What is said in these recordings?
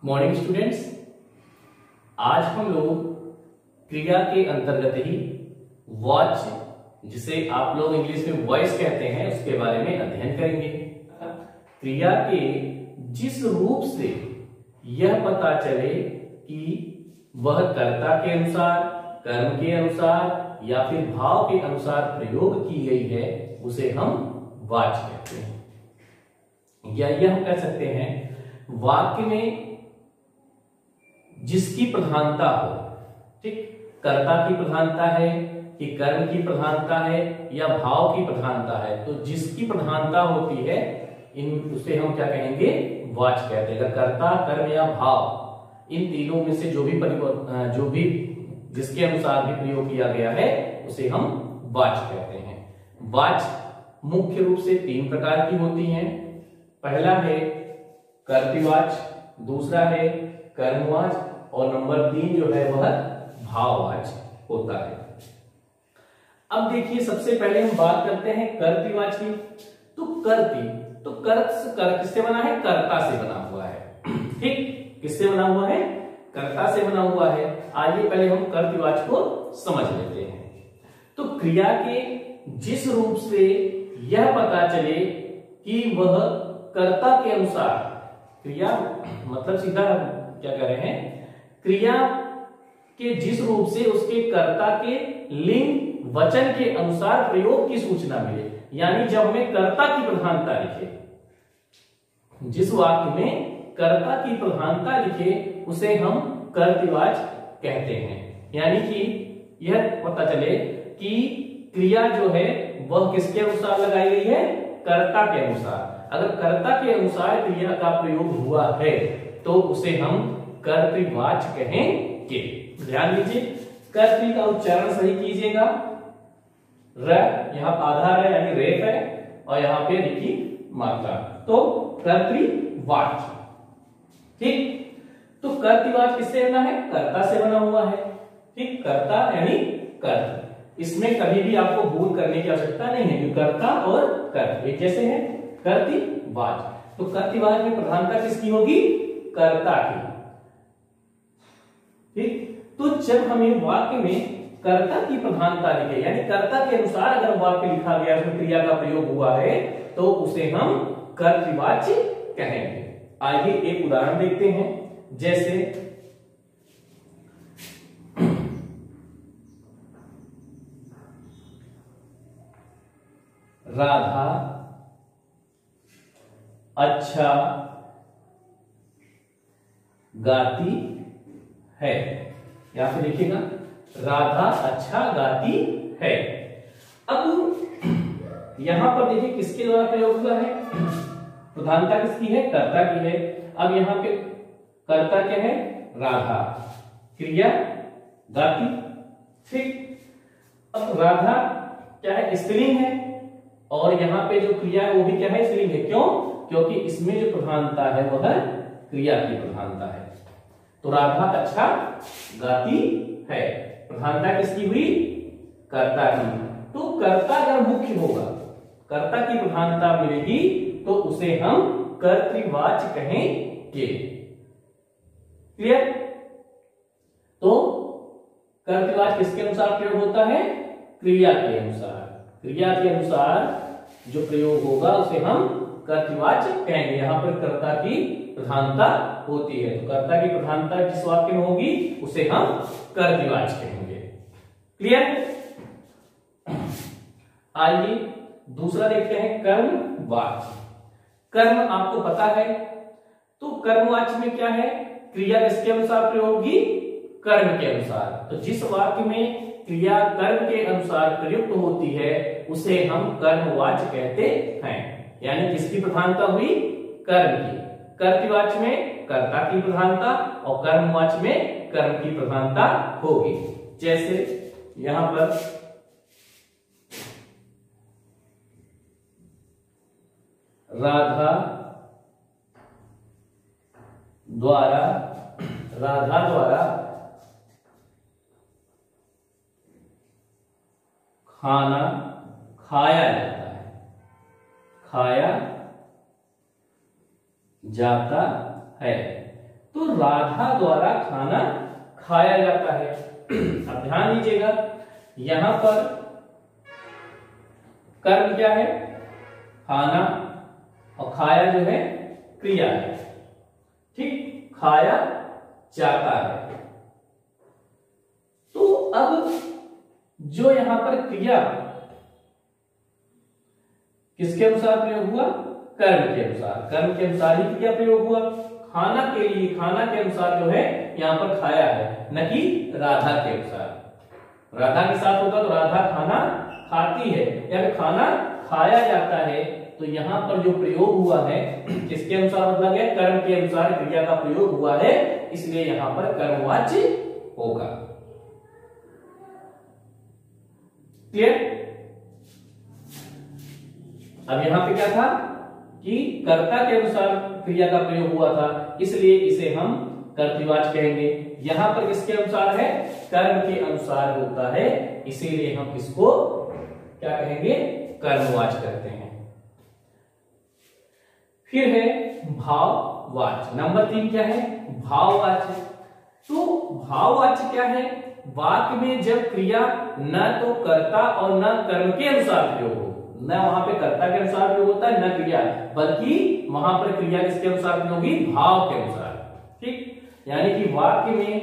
Morning students, आज हम लोग क्रिया के अंतर्गत ही वॉच, जिसे आप लोग इंग्लिश में वॉइस कहते हैं, उसके बारे में अध्ययन करेंगे। क्रिया के जिस रूप से यह पता चले कि वह कर्ता के अनुसार, कर्म के अनुसार या फिर भाव के अनुसार प्रयोग की गई है, उसे हम वाच कहते हैं। या यह हम कह सकते हैं वाक्य में जिसकी प्रधानता हो, ठीक, कर्ता की प्रधानता है कि कर्म की प्रधानता है या भाव की प्रधानता है, तो जिसकी प्रधानता होती है उसे हम क्या कहेंगे, वाच कहते हैं। कर्ता, कर्म या भाव, इन तीनों में से जो भी जिसके अनुसार भी प्रयोग किया गया है उसे हम वाच कहते हैं। वाच मुख्य रूप से तीन प्रकार की होती हैं। पहला है कर्तृवाच, दूसरा है कर्मवाच और नंबर 3 जो है वह भाववाच होता है। अब देखिए, सबसे पहले हम बात करते हैं कर्तृवाच की। तो कर्त किससे बना है? कर्ता से बना हुआ है। ठीक, किससे बना हुआ है? कर्ता से बना हुआ है। आइए पहले हम कर्तृवाच को समझ लेते हैं। तो क्रिया के जिस रूप से यह पता चले कि वह कर्ता के अनुसार, क्रिया मतलब सीधा क्या कह रहे हैं, क्रिया के जिस रूप से उसके कर्ता के लिंग वचन के अनुसार प्रयोग की सूचना मिले, यानी जब हमें कर्ता की प्रधानता लिखे, जिस वाक्य में कर्ता की प्रधानता लिखे उसे हम कर्तृवाच कहते हैं। यानी कि यह पता चले कि क्रिया जो है वह किसके अनुसार लगाई गई है? कर्ता के अनुसार। अगर कर्ता के अनुसार क्रिया का प्रयोग हुआ है तो उसे हम कर्तृवाच कहेंगे। ध्यान दीजिए, कर्तृ का उच्चारण सही कीजिएगा। र यहां आधार है यानी रेफ है और यहां पे लिखी मात्रा, तो कर्तृवाच। ठीक, तो कर्तृवाच किससे बना है? कर्ता से बना हुआ है। ठीक, कर्ता यानी कर्त, इसमें कभी भी आपको भूल करने की आवश्यकता नहीं है, कर्ता और कर्त एक जैसे हैं। कर्तृवाच, तो कर्तृवाच में प्रधानता किसकी होगी? कर्ता की। ठीक, तो जब हमें वाक्य में कर्ता की प्रधानता लिखे, यानी कर्ता के अनुसार अगर वाक्य लिखा गया, उसमें क्रिया का प्रयोग हुआ है, तो उसे हम कर्तृवाच कहेंगे। आइए एक उदाहरण देखते हैं। जैसे राधा अच्छा गाती है। यहां पे देखिएगा, राधा अच्छा गाती है। अब यहां पर देखिए किसके द्वारा प्रयोग हुआ है? प्रधानता किसकी है? कर्ता की है। अब यहां पे कर्ता क्या है? राधा, क्रिया गाती। ठीक, अब राधा क्या है? स्त्रीलिंग है और यहां पे जो क्रिया है वो भी क्या है? स्त्रीलिंग है। क्यों? क्योंकि इसमें जो प्रधानता है वह क्रिया की प्रधानता है। तो राधा अच्छा गाती है, प्रधानता किसकी हुई? कर्ता की। तो कर्ता अगर मुख्य होगा, कर्ता की प्रधानता मिलेगी, तो उसे हम कर्तृवाच कहेंगे। क्लियर? तो कर्तृवाच किसके अनुसार प्रयोग होता है? क्रिया के अनुसार। क्रिया के अनुसार जो प्रयोग होगा उसे हम कर्तृवाच कहेंगे। यहां पर कर्ता की प्रधानता होती है, तो कर्ता की प्रधानता जिस वाक्य में होगी उसे हम कर्तृवाच कहेंगे। क्लियर? आइए दूसरा देखते हैं, कर्मवाच। कर्म आपको पता है, तो कर्मवाच में क्या है? क्रिया किसके अनुसार प्रयोग होगी? कर्म के अनुसार। तो जिस वाक्य में क्रिया कर्म के अनुसार प्रयुक्त होती है उसे हम कर्मवाच कहते हैं। यानी किसकी प्रधानता हुई? कर्म की। कर्तृवाच में कर्ता की प्रधानता और कर्मवाच में कर्म की प्रधानता होगी। जैसे यहां पर राधा द्वारा खाना खाया जाता है, खाया जाता है। तो राधा द्वारा खाना खाया जाता है। अब ध्यान दीजिएगा, यहां पर कर्म क्या है? खाना, और खाया जो है क्रिया है। ठीक, खाया जाता है। तो अब जो यहां पर क्रिया किसके अनुसार प्रयोग हुआ? कर्म के अनुसार। कर्म के अनुसार ही क्रिया प्रयोग हुआ। खाना के लिए, खाना के अनुसार जो है यहां पर खाया है, न कि राधा के अनुसार। राधा के साथ होता तो राधा खाना खाती है या फिर खाना खाया जाता है। तो यहां पर जो प्रयोग हुआ है किसके अनुसार बदला गया? कर्म के अनुसार क्रिया का प्रयोग हुआ है, इसलिए यहां पर कर्मवाच्य होगा। क्लियर? अब यहां पे क्या था कि कर्ता के अनुसार क्रिया का प्रयोग हुआ था, इसलिए इसे हम कर्तृवाच्य कहेंगे। यहां पर किसके अनुसार है? कर्म के अनुसार होता है, इसीलिए हम इसको क्या कहेंगे? कर्मवाच्य करते हैं। फिर है भाववाच्य। नंबर 3 क्या है? भाववाच्य। तो भाववाच्य क्या है? वाक्य में जब क्रिया न तो कर्ता और न कर्म के अनुसार प्रयोग हो, न वहां पे कर्ता के अनुसार प्रयोग होता है न क्रिया, बल्कि वहां पर क्रिया किसके अनुसार प्रयोग होगी? भाव के अनुसार। ठीक, यानी कि वाक्य में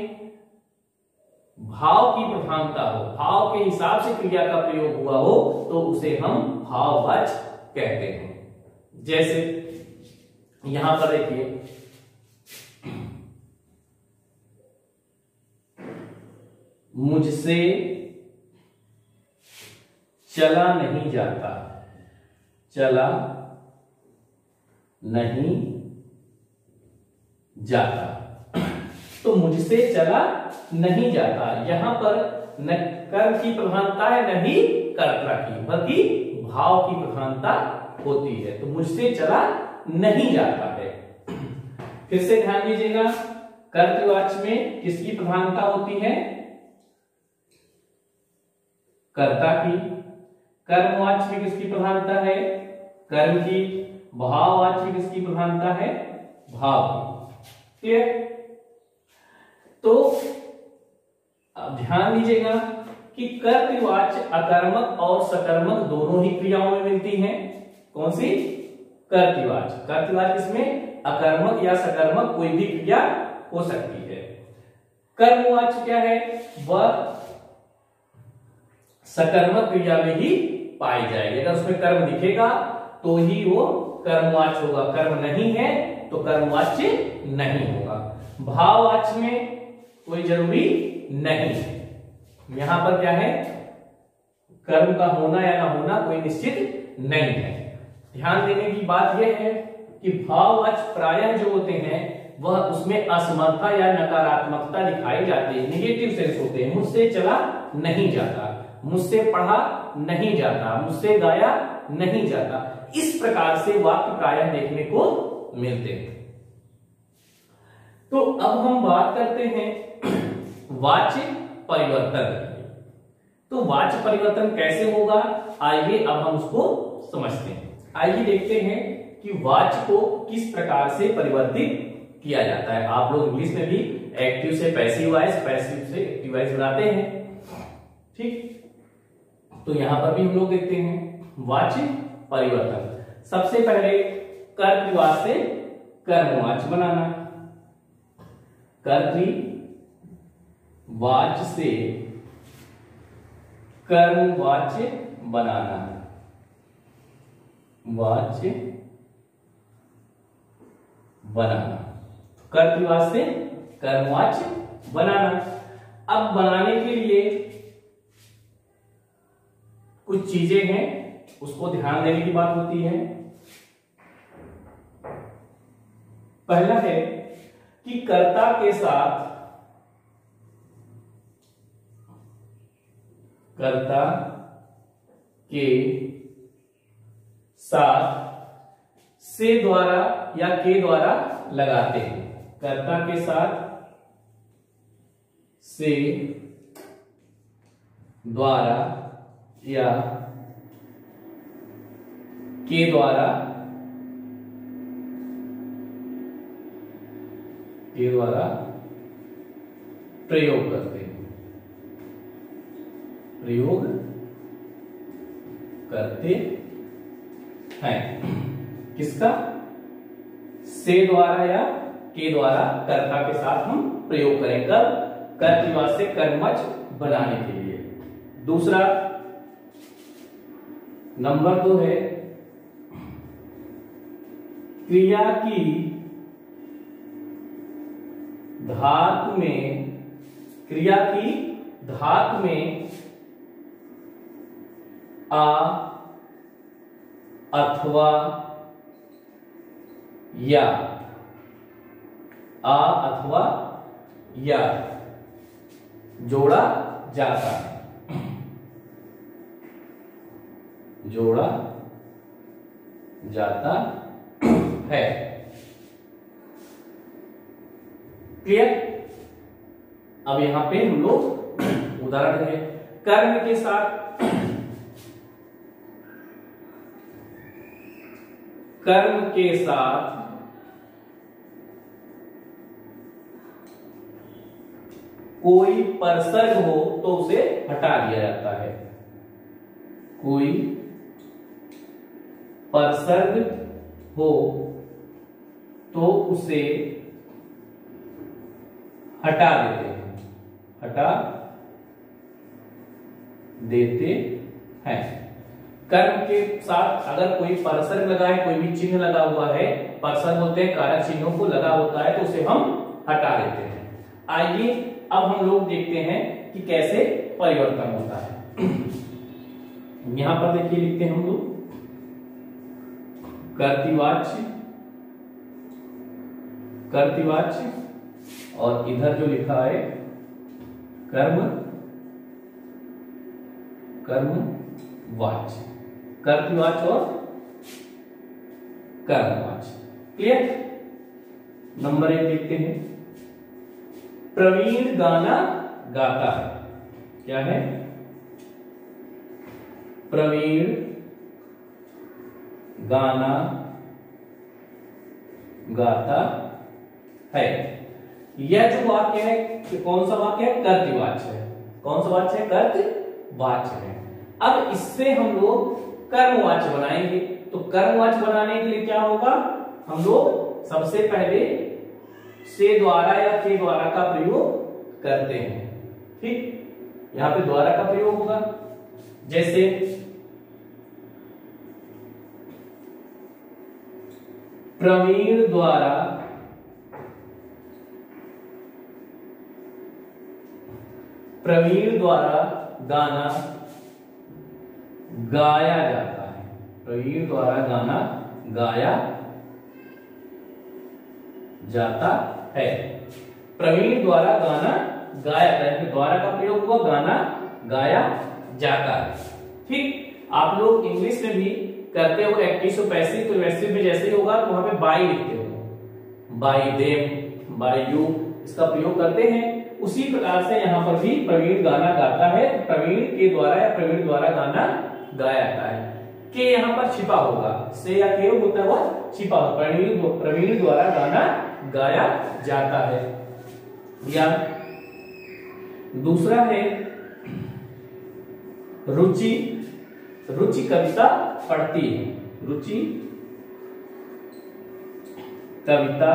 भाव की प्रधानता हो, भाव के हिसाब से क्रिया का प्रयोग हुआ हो, तो उसे हम भाववाच्य कहते हैं। जैसे यहां पर देखिए, मुझसे चला नहीं जाता, चला नहीं जाता। तो मुझसे चला नहीं जाता, यहां पर न कर्म की प्रधानता है न ही कर्ता की, बल्कि भाव की प्रधानता होती है। तो मुझसे चला नहीं जाता है। फिर से ध्यान दीजिएगा, कर्तृवाच्य में किसकी प्रधानता होती है? कर्ता की। कर्मवाच्य में किसकी प्रधानता है? कर्म की। भाववाच्य में किसकी प्रधानता है? भाव की। क्लियर? तो अब ध्यान दीजिएगा कि कर्तृवाच्य अकर्मक और सकर्मक दोनों ही क्रियाओं में मिलती हैं। कौन सी? कर्तृवाच्य। कर्तृवाच्य इसमें अकर्मक या सकर्मक कोई भी क्रिया हो सकती है। कर्मवाच्य क्या है? वह सकर्मक क्रिया में ही पाई जाएगी। अगर उसमें कर्म दिखेगा तो ही वो कर्मवाच्य होगा, कर्म नहीं है तो कर्मवाच्य नहीं होगा। भाववाच्य में कोई जरूरी नहीं है। यहां पर क्या है? कर्म का होना या ना होना कोई निश्चित नहीं है। ध्यान देने की बात यह है कि भाववाच्य प्रायः जो होते हैं वह उसमें असमर्था या नकारात्मकता दिखाई जाती है, नेगेटिव सेंस होते हैं। मुझसे चला नहीं जाता, मुझसे पढ़ा नहीं जाता, मुझसे गाया नहीं जाता, इस प्रकार से वाक्य प्रायः देखने को मिलते हैं। तो अब हम बात करते हैं वाच्य परिवर्तन। तो वाच्य परिवर्तन कैसे होगा, आइए अब हम उसको समझते हैं। आइए देखते हैं कि वाच्य को किस प्रकार से परिवर्तित किया जाता है। आप लोग इंग्लिश में भी एक्टिव से पैसिव वॉइस, पैसिव से एक्टिव वॉइस बनाते हैं। ठीक, तो यहां पर भी हम लोग देखते हैं वाच्य परिवर्तन। सबसे पहले कर्तृवाच्य से कर्मवाच्य बनाना, कर्तृवाच्य से कर्मवाच्य बनाना, वाच्य बनाना, कर्तृवाच्य से कर्मवाच्य बनाना। अब बनाने के लिए कुछ चीजें हैं, उसको ध्यान देने की बात होती है। पहला है कि कर्ता के साथ, कर्ता के साथ से द्वारा या के द्वारा लगाते हैं। कर्ता के साथ से द्वारा या के द्वारा के द्वारा प्रयोग करते हैं, प्रयोग करते हैं। किसका? से द्वारा या के द्वारा कर्ता के साथ हम प्रयोग करें, कब? कर्तृवाच से कर्मवाच्य बनाने के लिए। दूसरा नंबर 2 है क्रिया की धातु में, क्रिया की धातु में आ अथवा या, आ अथवा या जोड़ा जाता है, जोड़ा जाता है। क्लियर? अब यहां पे हम लोग उदाहरण है, कर्म के साथ, कर्म के साथ कोई परसर्ग हो तो उसे हटा दिया जाता है, कोई परसर्ग हो तो उसे हटा देते हैं, हटा देते हैं। कर्म के साथ अगर कोई परसर्ग लगा है, कोई भी चिन्ह लगा हुआ है, परसर्ग होते हैं कारक चिन्हों को लगा होता है, तो उसे हम हटा देते हैं। आइए अब हम लोग देखते हैं कि कैसे परिवर्तन होता है। यहां पर देखिए लिखते हैं हम लोग कर्तृवाच्य, कर्तृवाच्य, और इधर जो लिखा है कर्म, कर्मवाच्य, कर्तृवाच्य और कर्मवाच्य। क्लियर? नंबर 1 देखते हैं, प्रवीण गाना गाता है। क्या है? प्रवीण गाना गाता है। यह जो वाक्य है, कौन सा वाक्य है? कर्तृवाच्य है। कौन सा वाच्य है? कर्तृवाच्य है। अब इससे हम लोग कर्मवाच्य बनाएंगे, तो कर्मवाच्य बनाने के लिए क्या होगा? हम लोग सबसे पहले से द्वारा या के द्वारा का प्रयोग करते हैं। ठीक, यहां पे द्वारा का प्रयोग होगा, जैसे प्रवीण द्वारा गाना गाया जाता है, प्रवीण द्वारा गाना गाया जाता है। प्रवीण द्वारा गाना गाया जाता है, द्वारा का प्रयोग हुआ, गाना गाया जाता है। ठीक, आप लोग इंग्लिश में भी करते हो एक्टिव और पैसिव, तो वैसे में जैसे ही होगा तो वहां पे बाय लिखते हो, बाय देम, बाय यू, इसका प्रयोग करते हैं। उसी प्रकार से यहाँ पर भी प्रवीण गाना गाता है, प्रवीण के द्वारा या प्रवीण द्वारा गाना गाया जाता है। के यहाँ पर छिपा होगा, से या के होता है वह छिपा होगा, प्रवीण द्वारा गाना गाया जाता है। या दूसरा है रुचि, रुचि कविता पढ़ती है, रुचि कविता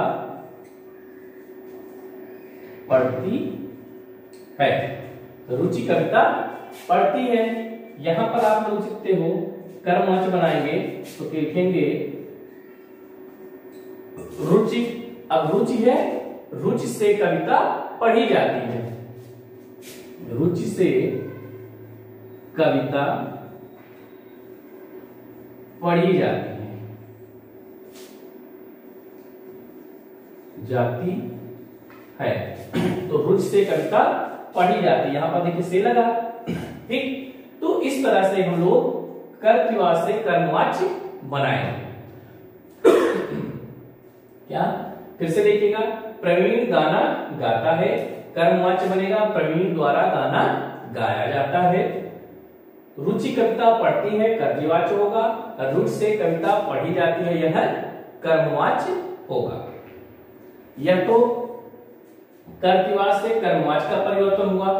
पढ़ती है, रुचि कविता पढ़ती है। यहां पर आप लोग लिखते हो, कर्मवाच्य बनाएंगे तो लिखेंगे रुचि। अब रुचि है, रुचि से कविता पढ़ी जाती है, रुचि से कविता पढ़ी जाती है, तो रुचि से कविता पढ़ी जाती है। यहां पर देखिए से लगा। ठीक, तो इस तरह से हम लोग कर्तृवाच्य से कर्मवाच्य बनाएंगे। क्या? फिर से देखिएगा, प्रवीण गाना गाता है, कर्मवाच्य बनेगा प्रवीण द्वारा गाना गाया जाता है। रुचि कविता पढ़ती है, कर्तृवाच्य होगा, रुचि से कविता पढ़ी जाती है, यह कर्मवाच्य होगा। यह तो कर्तृवाच से कर्मवाच का परिवर्तन हुआ।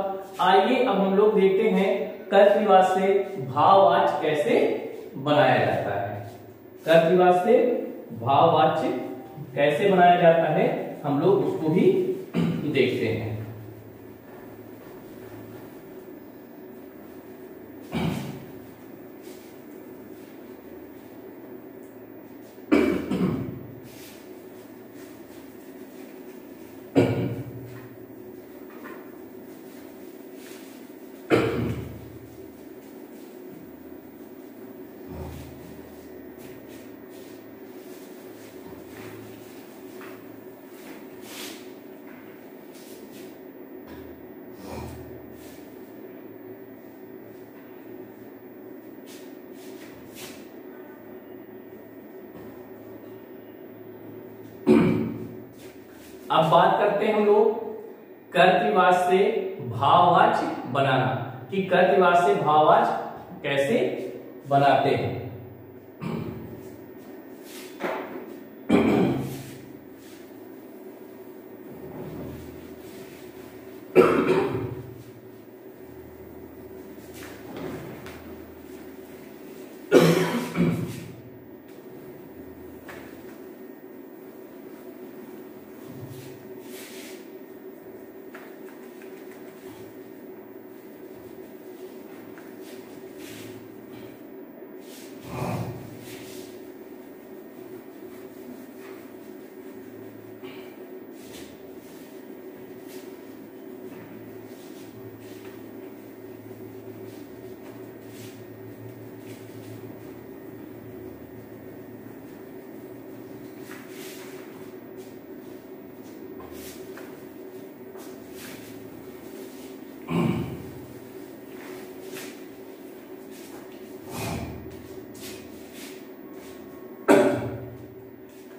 आइए अब हम लोग देखते हैं कर्तृवाच से भाववाच कैसे बनाया जाता है। कर्तृवाच से भाववाच्य कैसे बनाया जाता है हम लोग उसको भी देखते हैं। अब बात करते हैं हम लोग कर्तृवाच से भाववाच बनाना कि कर्तृवाच से भाववाच कैसे बनाते हैं।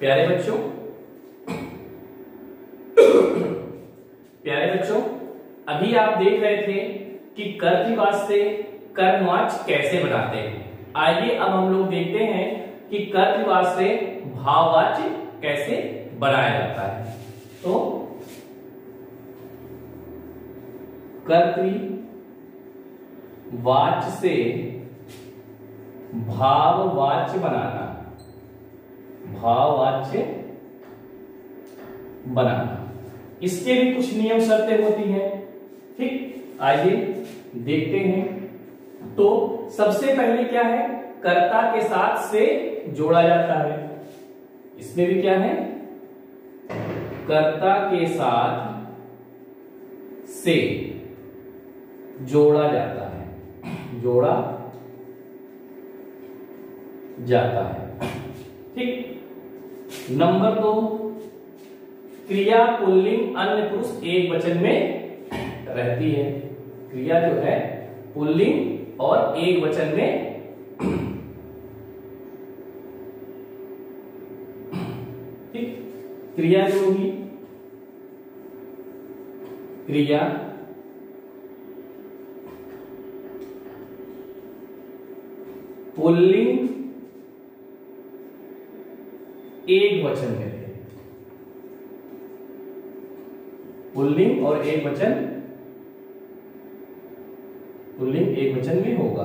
प्यारे बच्चों अभी आप देख रहे थे कि कर्तृवाच से कर्मवाच कैसे बनाते हैं। आइए अब हम लोग देखते हैं कि कर्तृवाच से भाववाच कैसे बनाया जाता है। तो कर्तृवाच से भाववाच बनाना, भाववाच्य बनाना, इसके भी कुछ नियम शर्तें होती हैं। ठीक, आइए देखते हैं। तो सबसे पहले क्या है, कर्ता के साथ से जोड़ा जाता है। इसमें भी क्या है, कर्ता के साथ से जोड़ा जाता है, जोड़ा जाता है। ठीक, नंबर 2, क्रिया पुल्लिंग अन्य पुरुष एक वचन में रहती है। क्रिया जो है पुल्लिंग और एक वचन में ठीक, क्रिया जो होगी, क्रिया पुल्लिंग एक वचन में, पुल्लिंग और एक वचन, पुल्लिंग एक वचन में होगा।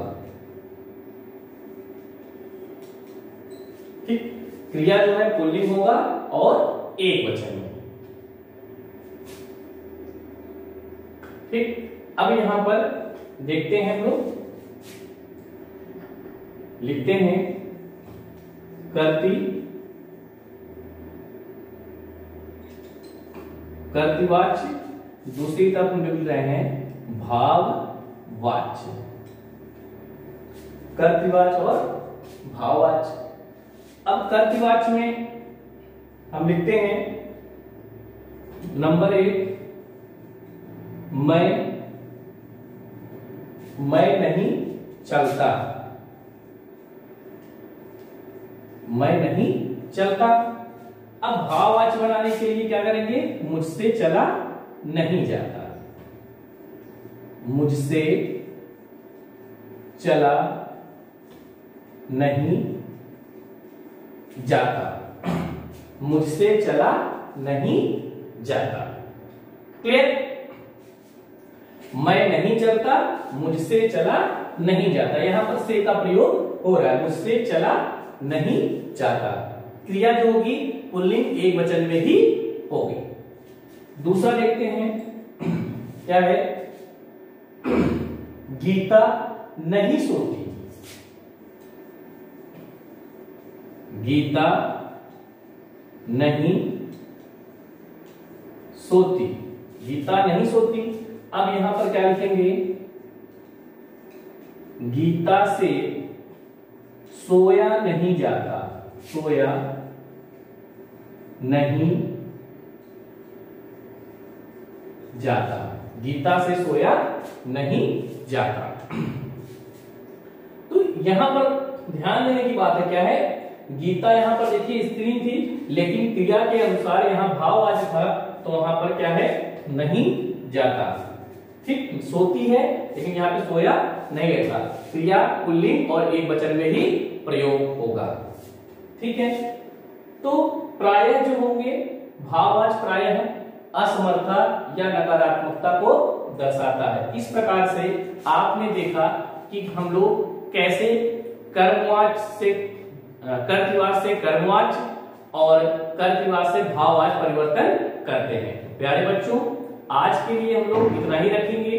ठीक, क्रिया जो है पुल्लिंग होगा और एक वचन में। ठीक, अब यहां पर देखते हैं हम लोग, लिखते हैं कर्तृवाच्य, दूसरी तरफ हम लिख रहे हैं भाववाच्य। कर्तृवाच्य और भाववाच्य। अब कर्तृवाच्य में हम लिखते हैं नंबर 1, मैं नहीं चलता, मैं नहीं चलता। अब भाववाच्य बनाने के लिए क्या करेंगे, मुझसे चला नहीं जाता, मुझसे चला नहीं जाता, मुझसे चला नहीं जाता। क्लियर? मैं नहीं चलता, मुझसे चला नहीं जाता, यहां पर से का प्रयोग हो रहा है, मुझसे चला नहीं जाता। क्रिया जो होगी पुल्लिंग एक वचन में ही होगी। दूसरा देखते हैं क्या है, गीता नहीं सोती। गीता नहीं सोती, गीता नहीं सोती। अब यहां पर क्या लिखेंगे, गीता से सोया नहीं जाता, सोया नहीं जाता, गीता से सोया नहीं जाता। तो यहां पर ध्यान देने की बात है क्या है, गीता यहां पर देखिए स्त्री थी, लेकिन क्रिया के अनुसार यहां भाववाचक था, तो वहां पर क्या है, नहीं जाता। ठीक, सोती है लेकिन यहां पे सोया नहीं रहता, क्रिया पुल्लिंग और एक वचन में ही प्रयोग होगा। ठीक है, तो प्रायः जो होंगे भाववाचक प्रायः असमर्थता या नकारात्मकता को दर्शाता है। इस प्रकार से आपने देखा कि हम लोग कैसे कर्मवाचक से कर्तृवाचक से कर्मवाचक और कर्तृवाचक से भाववाचक परिवर्तन करते हैं। प्यारे बच्चों, आज के लिए हम लोग इतना ही रखेंगे।